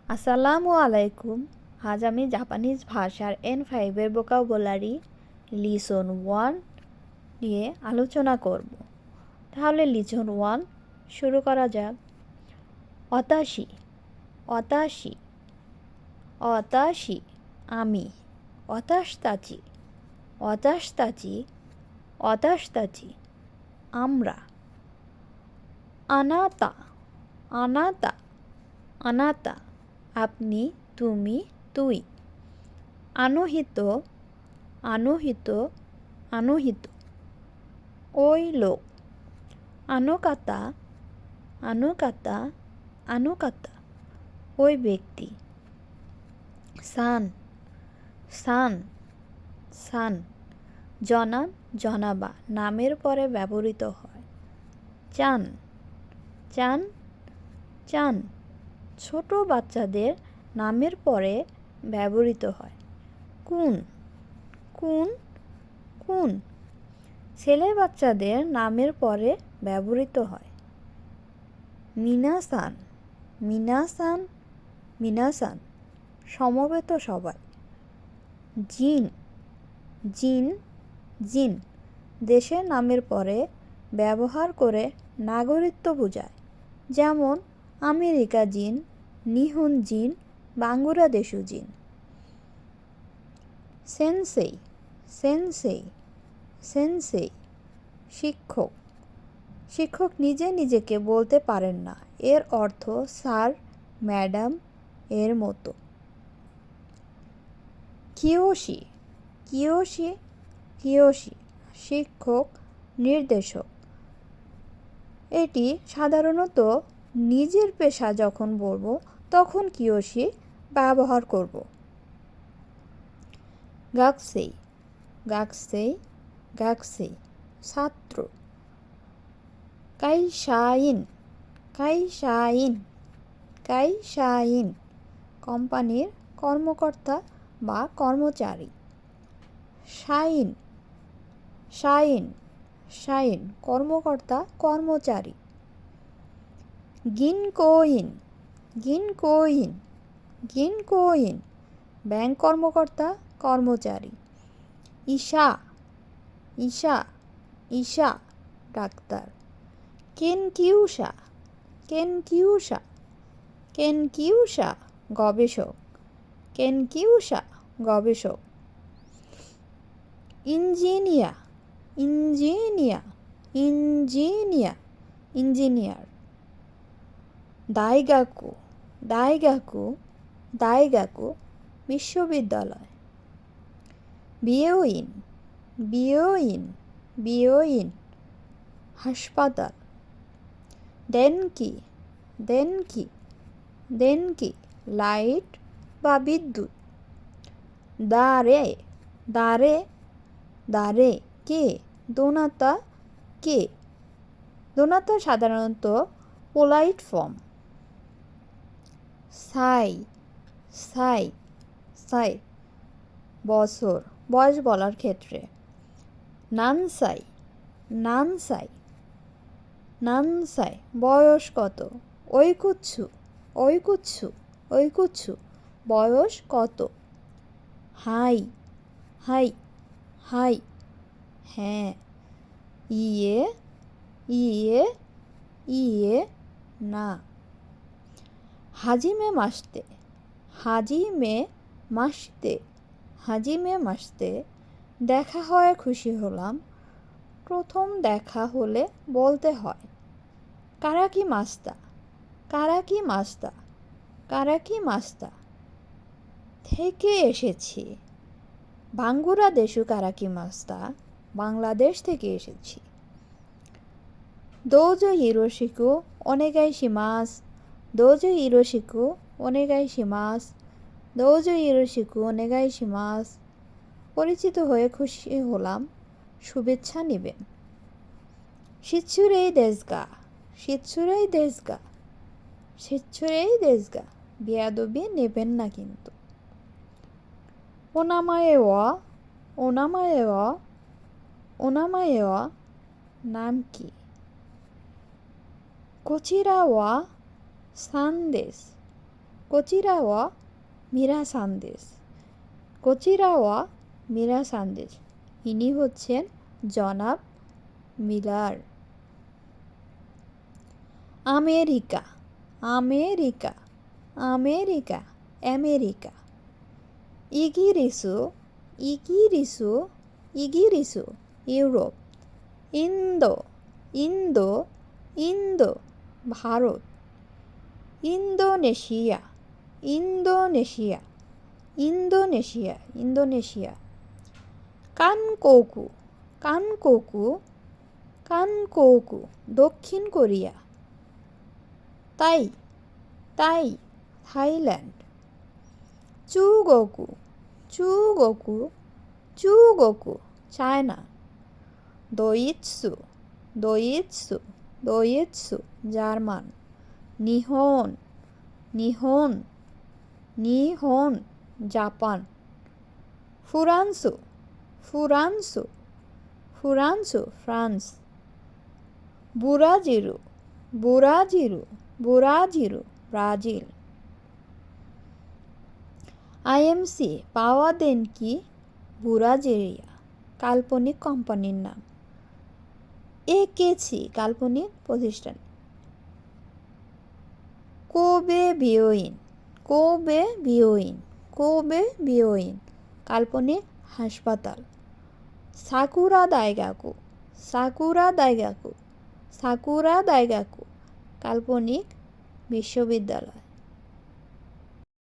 আসসালামু আলাইকুম। আজ আমি জাপানিজ ভাষার N5 ভোকাবুলারি লিসন 1 নিয়ে আলোচনা করব। তাহলে লিসন 1 শুরু করা যাক। অতাশি, অতাশি, অতাশি আমি, অতাশতাচি, অতাশতাচি, অতাশতাচি আমরা। আনাতা, আনাতা, আনাতা আপনি, তুমি, তুই। আনোহিত, আনোহিত, আনোহিত ওই লোক। আনোকাতা, আনোকাতা, আনোকাতা ওই ব্যক্তি। সান, সান, সান জনাব, জনাবা নামের পরে ব্যবহৃত হয়। চান, চান, চান ছোট বাচ্চাদের নামের পরে ব্যবহৃত হয়। কুন, কুন, কুন ছেলে বাচ্চাদের নামের পরে ব্যবহৃত হয়। মিনাসান, মিনাসান, মিনাসান সমবেত সবাই। জিন, জিন, জিন দেশের নামের পরে ব্যবহার করে নাগরিকত্ব বোঝায়। যেমন আমেরিকা জিন, নিহন জিন, বাংলাদেশু জিন। সেনসেই, সেনসেই, সেনসেই শিক্ষক। শিক্ষক নিজে নিজেকে বলতে পারেন না, এর অর্থ স্যার, ম্যাডাম এর মতো। কিয়োশি, কিয়োশি, কিয়োশি শিক্ষক, নির্দেশক। এটি সাধারণত নিজের পেশা যখন বলবো তখন কিয়োশি ব্যবহার করব। গাকসেই, গাকসেই, গাকসেই ছাত্র। কাইশাইন, কাইশাইন, কাইশাইন কোম্পানির কর্মকর্তা বা কর্মচারী। শাইন, শাইন, শাইন কর্মকর্তা, কর্মচারী। গিনকোইন, গিনকোইন, গিনকোইন ব্যাংক কর্মকর্তা, কর্মচারী। ঈশা, ঈশা, ঈশা ডাক্তার। কেনকিউসা, কেনকিউসা, কেনকিউসা গবেষক, কেনকিউসা গবেষক। ইঞ্জিনিয়া, ইঞ্জিনিয়া, ইঞ্জিনিয়া, ইঞ্জিনিয়ার। দাইগাকু, দাইগাকু, দাইগাকু বিশ্ববিদ্যালয়। বিয়োইন, বিয়োইন, বিয়োইন হাসপাতাল। দেনকি, দেনকি, দেনকি লাইট বা বিদ্যুৎ। দারে, দারে, দারে কে, দোনাতা কে। দোনাতা সাধারণত পোলাইট ফর্ম। সাই, সাই, সাই বছর, বয়স বলার ক্ষেত্রে। নানসাই, নানসাই, নানসাই বয়স কত। ঐকুচ্ছু, ঐকুচ্ছু, ঐকুচ্ছু বয়স কত। হাই, হাই, হাই হ্যাঁ। ইয়ে, ইয়ে, ইয়ে না। হাজিমে মাসতে, হাজিমে মাসতে, হাজিমে মাসতে দেখা হয়, খুশি হলাম। প্রথম দেখা হলে বলতে হয় কারাকি মাস্তা, কারাকি মাস্তা, কারাকি মাস্তা থেকে এসেছি। বাংলাদেশু কারাকি মাস্তা বাংলাদেশ থেকে এসেছি। দোজো হিরোশিকু ওনেগাই শিমাস, দোজো হিরোশিকু ওনেগাই শিমাস, দোজো হিরোশিকু ওনেগাই শিমাস পরিচিত হয়ে খুশি হলাম, শুভেচ্ছা নেবেন। শিৎসুরেই দেশগা, শিৎসুরেই দেশগা, শিৎসুরেই দেশগা বেয়াদবি নেবেন না কিন্তু। ওনামায়ে ওয়া, ওনামায়ে ওয়া, ওনামায়ে ওয়া নাম কি। কোচিরা ওয়া সানদেশ, কোচিরাওয়া মীরা সান্দেশ, কোচিরাওয়া মীরা সান্দেশ। ইনি হচ্ছেন জনাব Miller. America, America, America, America. ইগিরিসু, ইগিরিসু, ইগিরিসু, ইউরোপ। ইন্দো, ইন্দো, ইন্দো, Bharat. Indonesia, Indonesia, Indonesia, Indonesia. কানকোকু, কানকোকু, কানকোকু, দক্ষিণ কোরিয়া। তাই, তাই, থাইল্যান্ড। চুগোকু, চুগোকু, চুগোকু, চায়না। দোইৎসু, দোইৎসু, দোইৎসু, জার্মান। নিহন, নিহন, নিহন, জাপান। ফুরান্সু, ফুরান্সু, ফুরান্সু, ফ্রান্স। বুরাজিরু, বুরাজিরু, বুরাজিরু, ব্রাজিল। আইএমসি পাওয়া দেন কি বুরাজেরিয়া, কাল্পনিক কোম্পানির নাম। একেছি কাল্পনিক প্রতিষ্ঠান। কোবে বিয়োইন, কোবে বিয়োইন, কোবে বিয়োইন, কাল্পনিক হাসপাতাল। সাকুরা দাইগাকু, সাকুরা দাইগাকু, সাকুরা দাইগাকু, কাল্পনিক বিশ্ববিদ্যালয়।